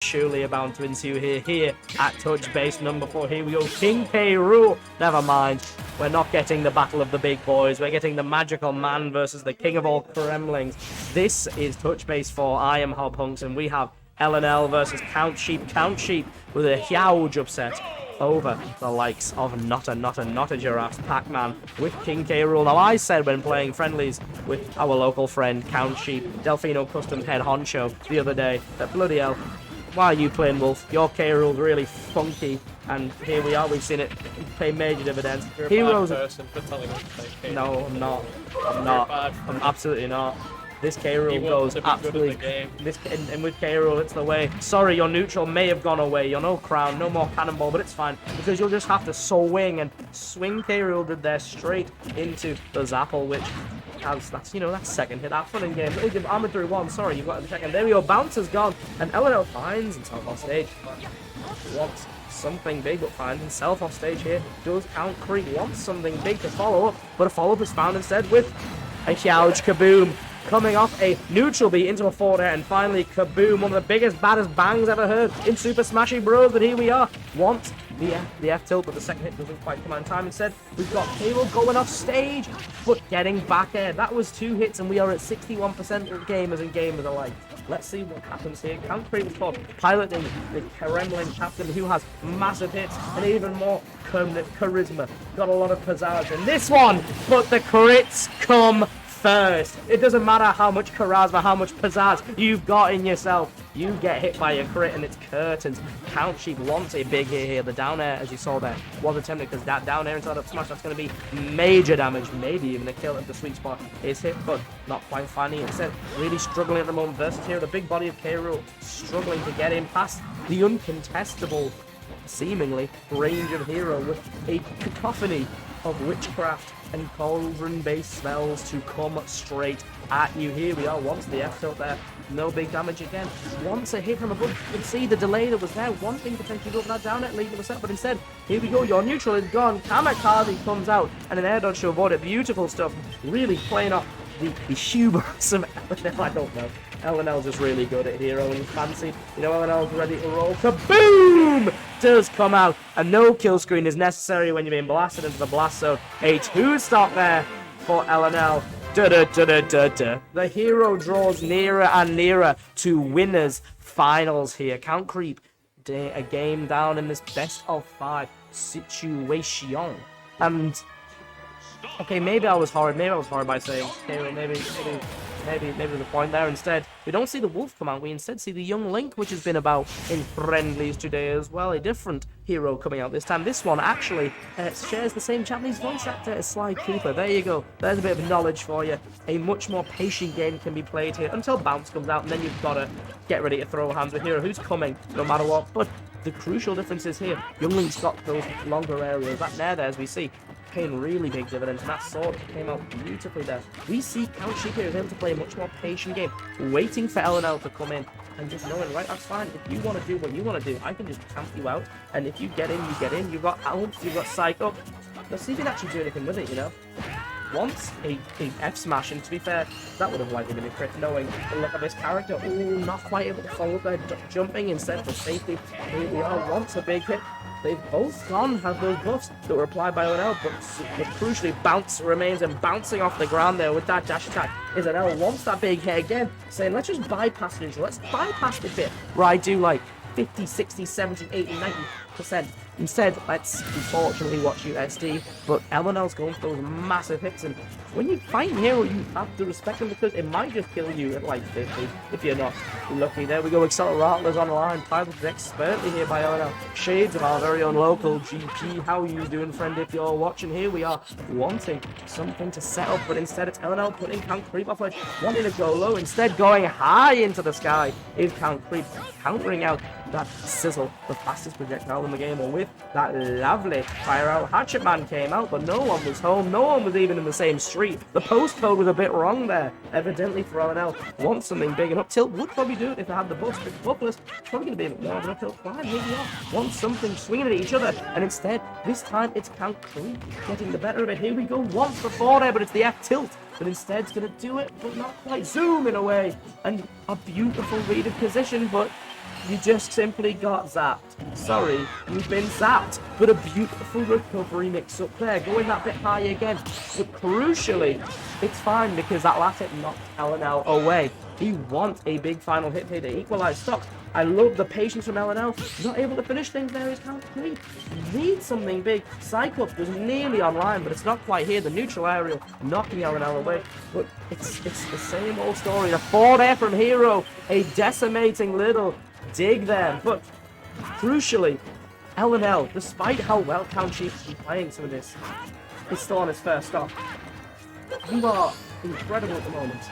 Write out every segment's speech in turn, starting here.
surely about to ensue here at touch base number 4. Here we go, King K. Rool. Never mind, we're not getting the battle of the big boys. We're getting the magical man versus the king of all Kremlings. This is touch base 4. I am Hobhunks, and we have Ellinell versus CountSheep. CountSheep with a huge upset over the likes of not a Giraffes Pac-Man with King K. Rool. Now, I said when playing friendlies with our local friend CountSheep, Delfino Customs head honcho, the other day, that bloody hell, why are you playing Wolf? Your K. Rool's really funky, and here we are. We've seen it pay major dividends. You're a Heroes. bad person for telling us to play K. No, I'm not. I'm absolutely not. This K. Rool goes absolutely. And with K. Rool, it's the way. Sorry, your neutral may have gone away. You're no crown, no more cannonball, but it's fine because you'll just have to swing, and swing K. Rool did there straight into the Zapple, which has that's second hit. That fun in game. Let me give armor through one. Sorry, you've got the second. There we go. Bounce is gone, and Ellinell finds himself off stage. Wants something big, but finds himself off stage here. Does CountSheep wants something big to follow up, but a follow up is found instead with a huge kaboom. Coming off a neutral beat into a forward air, and finally kaboom, one of the biggest, baddest bangs ever heard in Super Smashy Bros. But here we are, want the F tilt, but the second hit doesn't quite come on time. Instead, we've got K. Rool going off stage, but getting back air. That was 2 hits, and we are at 61% of gamers and gamers alike. Let's see what happens here. CountSheep is called piloting the Kremlin captain, who has massive hits and even more charisma. Got a lot of pizzazz in this one, but the crits come first. It doesn't matter how much charisma, how much pizzazz you've got in yourself. You get hit by a crit and it's curtains. CountSheep wants a big hit here. The down air, as you saw there, was attempted because that down air inside up smash, that's going to be major damage, maybe even a kill if the sweet spot is hit, but not quite finding it. Instead, really struggling at the moment versus here. The big body of K. Rool struggling to get in past the uncontestable, seemingly, range of hero with a cacophony of witchcraft and cauldron-based spells to come straight at you. Here we are, once the F tilt there, no big damage again. Once a hit from above, you can see the delay that was there, wanting potentially go for that down at leaving the set, but instead, here we go, your neutral is gone, Kamikaze comes out, and an air dodge to avoid it. Beautiful stuff, really playing off the hubris of Ellinell. I don't know. Ellinell's just really good at hero and fancy. Ellinell's ready to roll. Kaboom! Does come out, and no kill screen is necessary when you're being blasted into the blast zone. A 2-stop there for Ellinell. The hero draws nearer and nearer to winners finals here. CountSheep a game down in this best of 5 situation. And okay, maybe I was horrid. Maybe I was horrid by saying, okay, maybe the point there. Instead, we don't see the wolf come out. We instead see the young Link, which has been about in friendlies today as well. A different hero coming out this time. This one actually shares the same Japanese voice actor as Sly Cooper. There you go. There's a bit of knowledge for you. A much more patient game can be played here until bounce comes out, and then you've got to get ready to throw hands with hero who's coming no matter what. But the crucial difference is here, young Link's got those longer areas. That nair there, as we see, paying really big dividends, and that sword came out beautifully there. We see CountSheep here is able to play a much more patient game, waiting for Ellinell to come in, and just knowing, right, that's fine. If you want to do what you want to do, I can just camp you out, and if you get in, you get in. You've got Alp, you've got Psych up. Let's see if you can actually do anything with it, Once a F smash, and to be fair, that would have likely been a crit, knowing the look of this character. Ooh, not quite able to follow up there, jumping instead for safety. Here we are, once a big hit. They've both gone, have those buffs that were applied by Ellinell, but crucially, bounce remains, and bouncing off the ground there with that dash attack is Ellinell wants that big hit again, saying, let's just bypass neutral, let's bypass the bit where I do like 50, 60, 70, 80, 90%. Instead, let's unfortunately watch you SD, but Ellinell's going for those massive hits, and when you fight hero, you have to respect them because it might just kill you at like 50 if you're not lucky. There we go, Accelerator's on the line, piloted expertly here by Ellinell. Shades of our very own local GP. How are you doing, friend, if you're watching? Here we are, wanting something to set up, but instead it's Ellinell putting CountSheep off edge, wanting to go low, instead going high into the sky is CountSheep, countering out that sizzle, the fastest projectile in the game, or with that lovely fire out. Hatchet Man came out, but no one was home, no one was even in the same street. The postcode was a bit wrong there, evidently for Ellinell. Wants something big, and up tilt would probably do it if it had the boost, but buffless, it's probably going to be a bit more of an up tilt climb. Here we are, wants something, swinging at each other, and instead, this time it's CountSheep getting the better of it. Here we go, once before there, but it's the F tilt. But instead it's going to do it, but not quite. Zoom in a way, and a beautiful read of position, but You just simply got zapped. Sorry, you've been zapped. But a beautiful recovery mix up there, going that bit high again. But crucially, it's fine because that last hit knocked Ellinell away. He wants a big final hit here to equalize stocks. I love the patience from Ellinell. Not able to finish things there is CountSheep. Needs something big. Cyclops was nearly online, but it's not quite here. The neutral aerial knocking Ellinell away. But it's the same old story. The forward air from Hero. A decimating little dig there. But crucially, Ellinell, despite how well CountSheep's been playing some of this, is still on his first stop. You are incredible at the moment.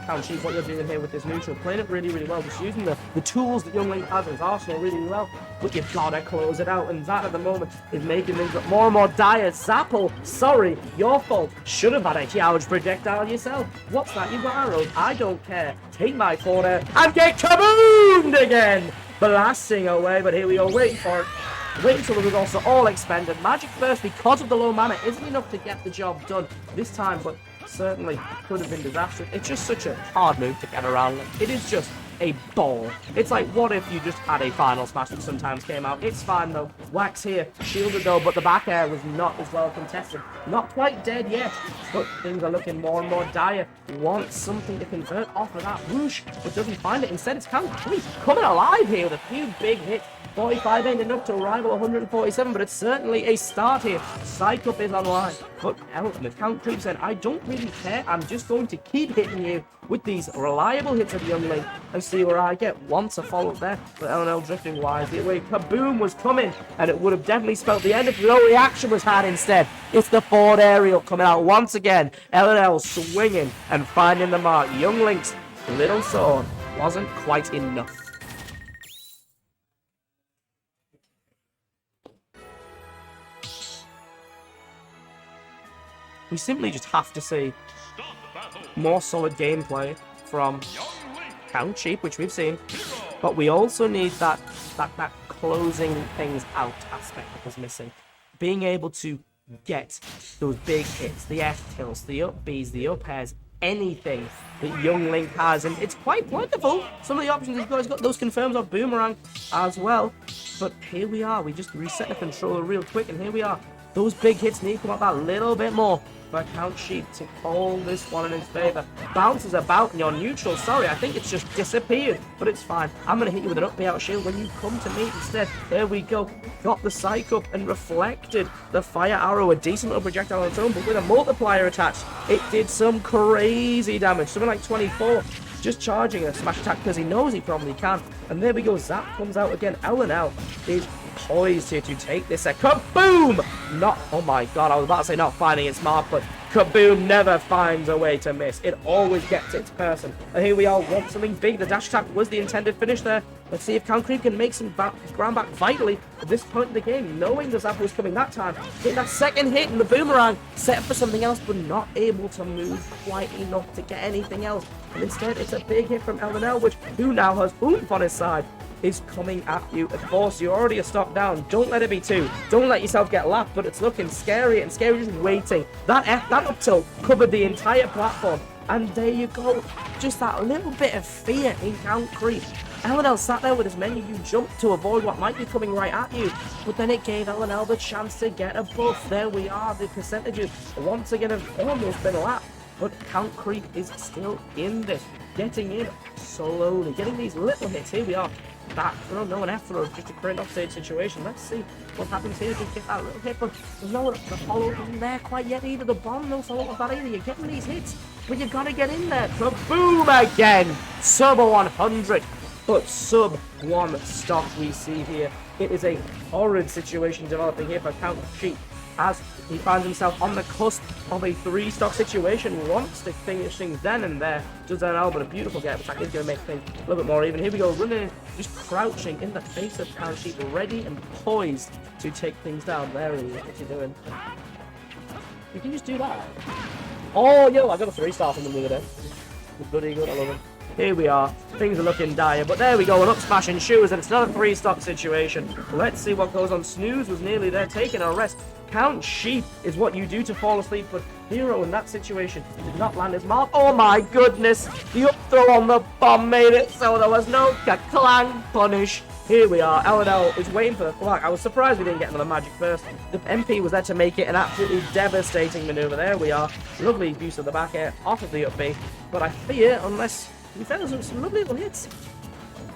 CountSheep, what you're doing here with this neutral, playing it really, really well, just using the tools that Young Link has in his arsenal really, really well, but you've got to close it out, and that at the moment is making things look more and more dire. Zapple, sorry, your fault. Should have had a huge projectile yourself. What's that? You've got arrows. I don't care. Take my forward air and get kaboomed again! Blasting away, but here we go, waiting for it. Wait until it was also all expended. Magic Burst, because of the low mana, isn't enough to get the job done this time, but certainly could have been disastrous. It's just such a hard move to get around. It is just a ball. It's like, what if you just had a final smash that sometimes came out? It's fine though. Wax here, shielded though, but the back air was not as well contested. Not quite dead yet, but things are looking more and more dire. Wants something to convert off of that whoosh, but doesn't find it. Instead, it's CountSheep coming alive here with a few big hits. 45 ain't enough to rival 147, but it's certainly a start here. Cyclops is online, but CountSheep said, I don't really care, I'm just going to keep hitting you with these reliable hits of Young Link and see where I get. Once a follow-up there, but Ellinell drifting wisely away. Kaboom was coming, and it would have definitely spelled the end if no reaction was had instead. It's the forward aerial coming out once again. Ellinell swinging and finding the mark. Young Link's little sword wasn't quite enough. We simply just have to see more solid gameplay from CountSheep, which we've seen, but we also need that closing things out aspect that was missing. Being able to get those big hits, the F tilts, the up Bs, the up airs, anything that Young Link has, and it's quite plentiful. Some of the options he's got those confirms off Boomerang as well. But here we are, we just reset the controller real quick, and here we are. Those big hits need to come out that little bit more for CountSheep to call this one in his favor. Bounces about and you're neutral. Sorry, I think it's just disappeared, but it's fine. I'm going to hit you with an up out shield when you come to me instead. There we go. Got the psych up and reflected the fire arrow. A decent little projectile on its own, but with a multiplier attached, it did some crazy damage. Something like 24. Just charging a smash attack because he knows he probably can. And there we go. Zap comes out again. Ellinell is poised here to take this. Kaboom! Not, oh my god, I was about to say not finding its mark, but Kaboom never finds a way to miss. It always gets its person. And here we are, want something big. The dash attack was the intended finish there. Let's see if CountSheep can make some ground back vitally at this point in the game, knowing the Zap was coming that time. Hit that second hit and the Boomerang, set for something else, but not able to move quite enough to get anything else. And instead, it's a big hit from Ellinell, which who now has oomph on his side, is coming at you. Of course, you're already a stock down. Don't let it be two. Don't let yourself get lapped, but it's looking scary and scary just waiting. That up tilt covered the entire platform. And there you go. Just that little bit of fear in CountSheep. Ellinell sat there with his menu. You jumped to avoid what might be coming right at you. But then it gave Ellinell the chance to get a buff. There we are. The percentages once again have almost been lapped. But CountSheep is still in this. Getting in slowly. Getting these little hits. Here we are. Back throw, no an F throw, just a great offstage situation. Let's see what happens here. Just get that little hit, but there's no the follow isn't there quite yet either. The bomb, no follow up that either. You're getting these hits, but you gotta get in there. Kaboom again! Sub 100, but sub 1 stock we see here. It is a horrid situation developing here for CountSheep as he finds himself on the cusp of a 3-stock situation. Wants to finish things then and there. Does Ellinell, but a beautiful get attack is going to make things a little bit more even. Here we go, running in, just crouching in the face of CountSheep, ready and poised to take things down. There he is. What's he doing? You can just do that. Oh, yo, I got a 3-star from the other day. Bloody good, I love him. Here we are. Things are looking dire, but there we go. An up smashing shoes, and it's not a 3-stock situation. Let's see what goes on. Snooze was nearly there, taking a rest. CountSheep is what you do to fall asleep, but Hero in that situation did not land his mark. Oh my goodness! The up throw on the bomb made it so there was no clang punish. Here we are. Ellinell is waiting for the flag. I was surprised we didn't get another magic burst. The MP was there to make it an absolutely devastating maneuver. There we are. Lovely use of the back air off of the up B. But I fear, unless we found some lovely little hits.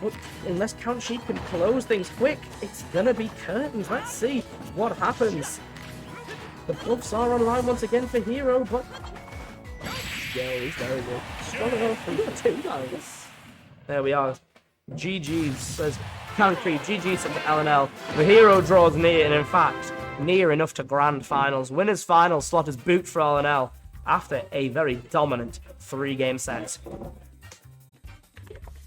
But unless CountSheep can close things quick, it's gonna be curtains. Let's see what happens. The buffs are online once again for Hero, but yeah, he's very good. Strong enough for 2 guys. There we are. GG's, says CountSheep. GG's to Ellinell. The Hero draws near, and in fact, near enough to grand finals. Winners final slot is booked for Ellinell after a very dominant 3-game set.